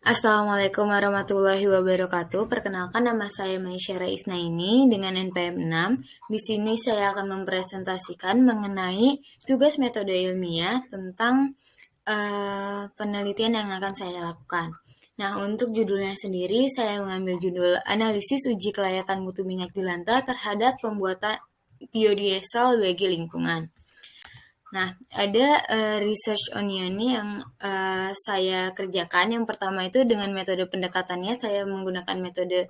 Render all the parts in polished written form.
Assalamualaikum warahmatullahi wabarakatuh. Perkenalkan, nama saya Maisyara Isnaini dengan NPM 6. Di sini saya akan mempresentasikan mengenai tugas metode ilmiah tentang penelitian yang akan saya lakukan. Nah, untuk judulnya sendiri, saya mengambil judul Analisis Uji Kelayakan Mutu Minyak Jelantah terhadap Pembuatan Biodiesel bagi Lingkungan. Nah, ada research onion yang saya kerjakan. Yang pertama itu dengan metode pendekatannya, saya menggunakan metode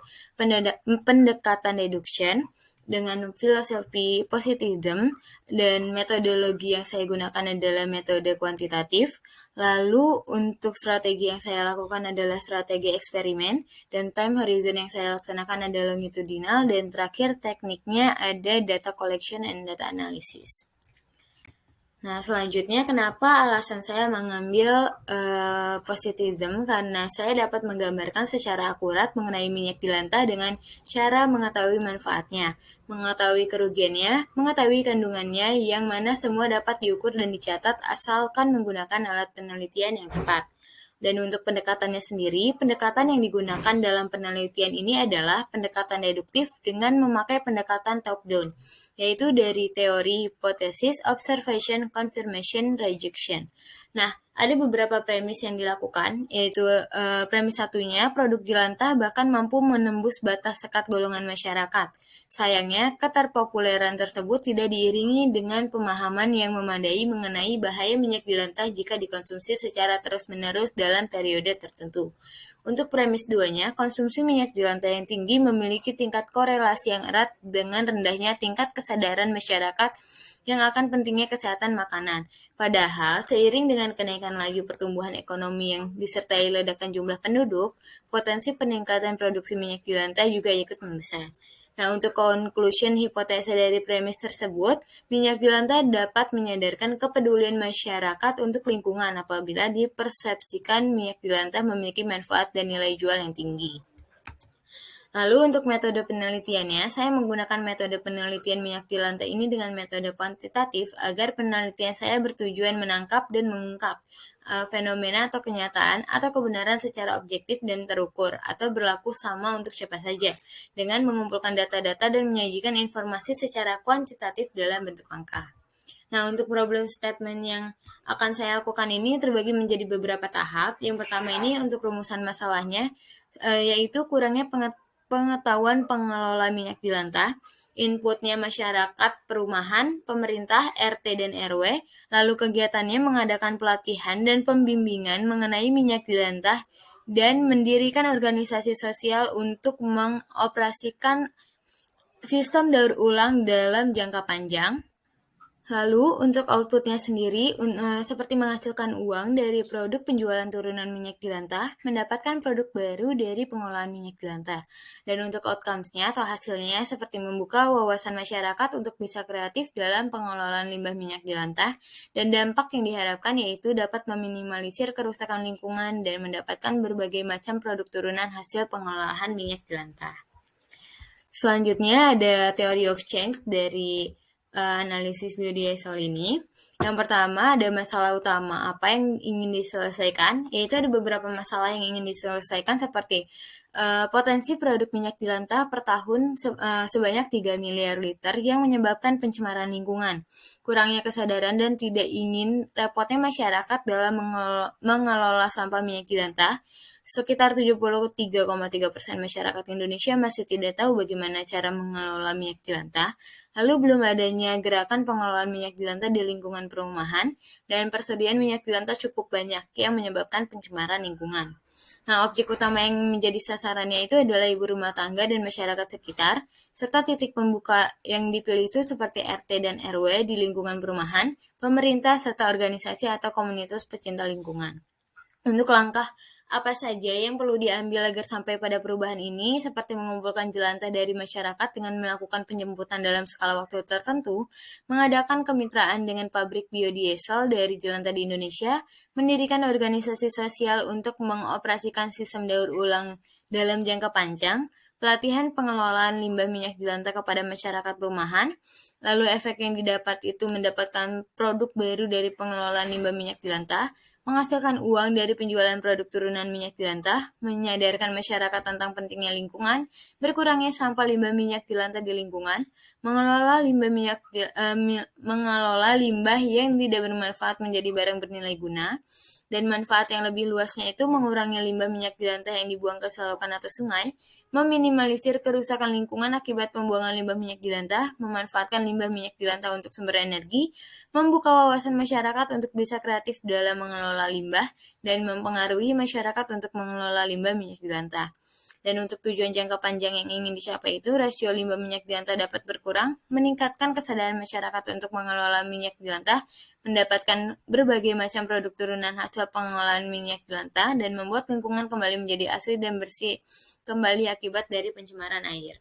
pendekatan deduction dengan filosofi positivism, dan metodologi yang saya gunakan adalah metode kuantitatif. Lalu untuk strategi yang saya lakukan adalah strategi eksperimen, dan time horizon yang saya laksanakan adalah longitudinal, dan terakhir tekniknya ada data collection and data analysis. Nah, selanjutnya kenapa alasan saya mengambil positivism? Karena saya dapat menggambarkan secara akurat mengenai minyak jelantah dengan cara mengetahui manfaatnya, mengetahui kerugiannya, mengetahui kandungannya, yang mana semua dapat diukur dan dicatat asalkan menggunakan alat penelitian yang tepat. Dan untuk pendekatannya sendiri, pendekatan yang digunakan dalam penelitian ini adalah pendekatan deduktif dengan memakai pendekatan top-down, yaitu dari teori, hipotesis, observation, confirmation, rejection. Nah, ada beberapa premis yang dilakukan, yaitu premis satunya, produk jelantah bahkan mampu menembus batas sekat golongan masyarakat. Sayangnya, keterpopuleran tersebut tidak diiringi dengan pemahaman yang memadai mengenai bahaya minyak jelantah jika dikonsumsi secara terus-menerus dalam periode tertentu. Untuk premis duanya, konsumsi minyak jelantah yang tinggi memiliki tingkat korelasi yang erat dengan rendahnya tingkat kesadaran masyarakat yang akan pentingnya kesehatan makanan. Padahal, seiring dengan kenaikan laju pertumbuhan ekonomi yang disertai ledakan jumlah penduduk, potensi peningkatan produksi minyak jelantah juga ikut membesar. Nah, untuk conclusion hipotesa dari premis tersebut, minyak jelantah dapat menyadarkan kepedulian masyarakat untuk lingkungan apabila dipersepsikan minyak jelantah memiliki manfaat dan nilai jual yang tinggi. Lalu untuk metode penelitiannya, saya menggunakan metode penelitian minyak jelantah ini dengan metode kuantitatif agar penelitian saya bertujuan menangkap dan mengungkap fenomena atau kenyataan atau kebenaran secara objektif dan terukur atau berlaku sama untuk siapa saja, dengan mengumpulkan data-data dan menyajikan informasi secara kuantitatif dalam bentuk angka. Nah, untuk problem statement yang akan saya lakukan ini terbagi menjadi beberapa tahap. Yang pertama ini untuk rumusan masalahnya, yaitu kurangnya pengetahuan pengelola minyak jelantah, inputnya masyarakat perumahan, pemerintah, RT dan RW, lalu kegiatannya mengadakan pelatihan dan pembimbingan mengenai minyak jelantah, dan mendirikan organisasi sosial untuk mengoperasikan sistem daur ulang dalam jangka panjang. Lalu untuk outputnya sendiri, seperti menghasilkan uang dari produk penjualan turunan minyak jelantah, mendapatkan produk baru dari pengolahan minyak jelantah. Dan untuk outcomes-nya atau hasilnya seperti membuka wawasan masyarakat untuk bisa kreatif dalam pengelolaan limbah minyak jelantah, dan dampak yang diharapkan yaitu dapat meminimalisir kerusakan lingkungan dan mendapatkan berbagai macam produk turunan hasil pengolahan minyak jelantah. Selanjutnya ada theory of change dari analisis biodiesel ini. Yang pertama ada masalah utama apa yang ingin diselesaikan, yaitu ada beberapa masalah yang ingin diselesaikan seperti potensi produk minyak jelantah per tahun sebanyak 3 miliar liter yang menyebabkan pencemaran lingkungan, kurangnya kesadaran dan tidak ingin repotnya masyarakat dalam mengelola sampah minyak jelantah. Sekitar 73,3% masyarakat Indonesia masih tidak tahu bagaimana cara mengelola minyak jelantah. Lalu belum adanya gerakan pengelolaan minyak jelantah di lingkungan perumahan, dan persediaan minyak jelantah cukup banyak yang menyebabkan pencemaran lingkungan. Nah, objek utama yang menjadi sasarannya itu adalah ibu rumah tangga dan masyarakat sekitar, serta titik pembuka yang dipilih itu seperti RT dan RW di lingkungan perumahan, pemerintah, serta organisasi atau komunitas pecinta lingkungan. Untuk langkah apa saja yang perlu diambil agar sampai pada perubahan ini, seperti mengumpulkan jelantah dari masyarakat dengan melakukan penjemputan dalam skala waktu tertentu, mengadakan kemitraan dengan pabrik biodiesel dari jelantah di Indonesia, mendirikan organisasi sosial untuk mengoperasikan sistem daur ulang dalam jangka panjang, pelatihan pengelolaan limbah minyak jelantah kepada masyarakat perumahan, lalu efek yang didapat itu mendapatkan produk baru dari pengelolaan limbah minyak jelantah, menghasilkan uang dari penjualan produk turunan minyak jelantah, menyadarkan masyarakat tentang pentingnya lingkungan, berkurangnya sampah limbah minyak jelantah di lingkungan, mengelola limbah yang tidak bermanfaat menjadi barang bernilai guna, dan manfaat yang lebih luasnya itu mengurangi limbah minyak jelantah yang dibuang ke selokan atau sungai, meminimalisir kerusakan lingkungan akibat pembuangan limbah minyak jelantah, memanfaatkan limbah minyak jelantah untuk sumber energi, membuka wawasan masyarakat untuk bisa kreatif dalam mengelola limbah, dan mempengaruhi masyarakat untuk mengelola limbah minyak jelantah. Dan untuk tujuan jangka panjang yang ingin dicapai itu, rasio limbah minyak jelantah dapat berkurang, meningkatkan kesadaran masyarakat untuk mengelola minyak jelantah, mendapatkan berbagai macam produk turunan hasil pengolahan minyak jelantah, dan membuat lingkungan kembali menjadi asri dan bersih kembali akibat dari pencemaran air.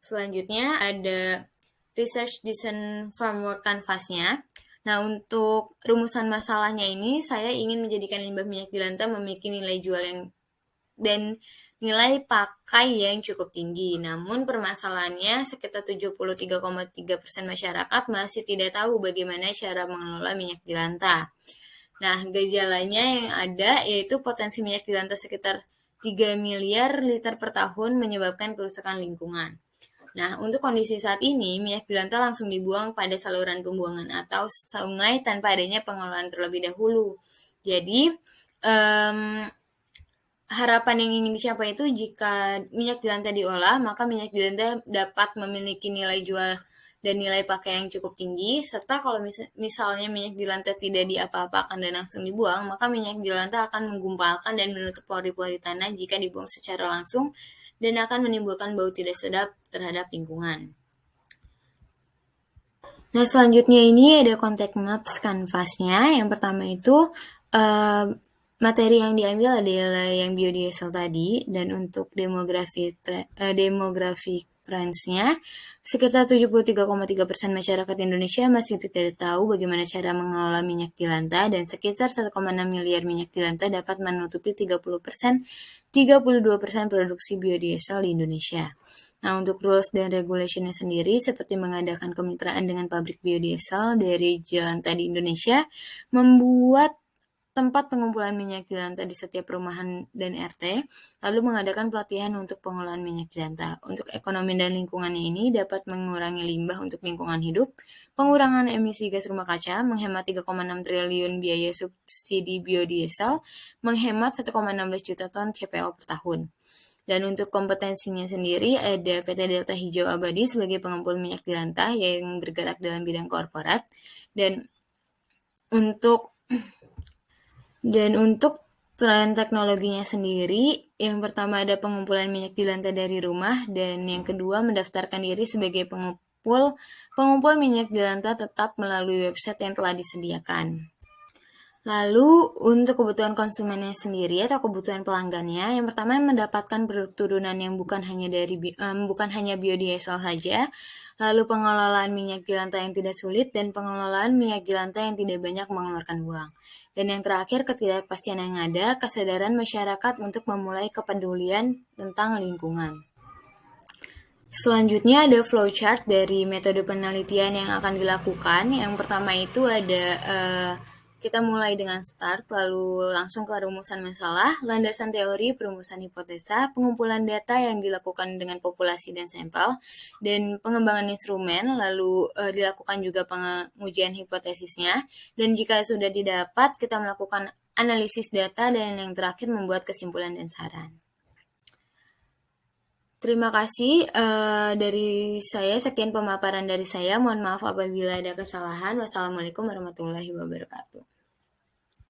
Selanjutnya ada Research Design Framework Canvas-nya. Nah, untuk rumusan masalahnya ini, saya ingin menjadikan limbah minyak jelantah memiliki nilai jual yang dan nilai pakai yang cukup tinggi. Namun permasalahannya sekitar 73,3% masyarakat masih tidak tahu bagaimana cara mengelola minyak jelantah. Nah, gejalanya yang ada yaitu potensi minyak jelantah sekitar 3 miliar liter per tahun menyebabkan kerusakan lingkungan. Nah, untuk kondisi saat ini, minyak jelantah langsung dibuang pada saluran pembuangan atau sungai tanpa adanya pengolahan terlebih dahulu. Jadi, harapan yang ingin dicapai itu jika minyak jelantah diolah, maka minyak jelantah dapat memiliki nilai jual dan nilai pakai yang cukup tinggi, serta kalau misalnya minyak jelantah tidak diapa-apakan dan langsung dibuang, maka minyak jelantah akan menggumpalkan dan menutup pori-pori tanah jika dibuang secara langsung dan akan menimbulkan bau tidak sedap terhadap lingkungan. Nah, selanjutnya ini ada contact maps kanvasnya. Yang pertama itu materi yang diambil adalah yang biodiesel tadi, dan untuk demografi trends-nya, sekitar 73,3% masyarakat Indonesia masih tidak tahu bagaimana cara mengelola minyak jelantah, dan sekitar 1,6 miliar minyak jelantah dapat menutupi 32% produksi biodiesel di Indonesia. Nah, untuk rules dan regulation-nya sendiri, seperti mengadakan kemitraan dengan pabrik biodiesel dari jelantah di Indonesia, membuat tempat pengumpulan minyak jelantah di setiap perumahan dan RT, lalu mengadakan pelatihan untuk pengolahan minyak jelantah. Untuk ekonomi dan lingkungannya ini dapat mengurangi limbah untuk lingkungan hidup, pengurangan emisi gas rumah kaca, menghemat 3,6 triliun biaya subsidi biodiesel, menghemat 1,16 juta ton CPO per tahun. Dan untuk kompetensinya sendiri ada PT Delta Hijau Abadi sebagai pengumpul minyak jelantah yang bergerak dalam bidang korporat. Dan untuk tren teknologinya sendiri, yang pertama ada pengumpulan minyak jelantah dari rumah, dan yang kedua mendaftarkan diri sebagai pengumpul minyak jelantah tetap melalui website yang telah disediakan. Lalu untuk kebutuhan konsumennya sendiri atau kebutuhan pelanggannya, yang pertama mendapatkan produk turunan yang bukan hanya biodiesel saja, lalu pengelolaan minyak jelantah yang tidak sulit, dan pengelolaan minyak jelantah yang tidak banyak mengeluarkan uang. Dan yang terakhir, ketidakpastian yang ada, kesadaran masyarakat untuk memulai kepedulian tentang lingkungan. Selanjutnya ada flowchart dari metode penelitian yang akan dilakukan. Yang pertama itu ada kita mulai dengan start, lalu langsung ke rumusan masalah, landasan teori, perumusan hipotesa, pengumpulan data yang dilakukan dengan populasi dan sampel, dan pengembangan instrumen, lalu dilakukan juga pengujian hipotesisnya, dan jika sudah didapat, kita melakukan analisis data, dan yang terakhir membuat kesimpulan dan saran. Terima kasih dari saya, sekian pemaparan dari saya. Mohon maaf apabila ada kesalahan. Wassalamualaikum warahmatullahi wabarakatuh.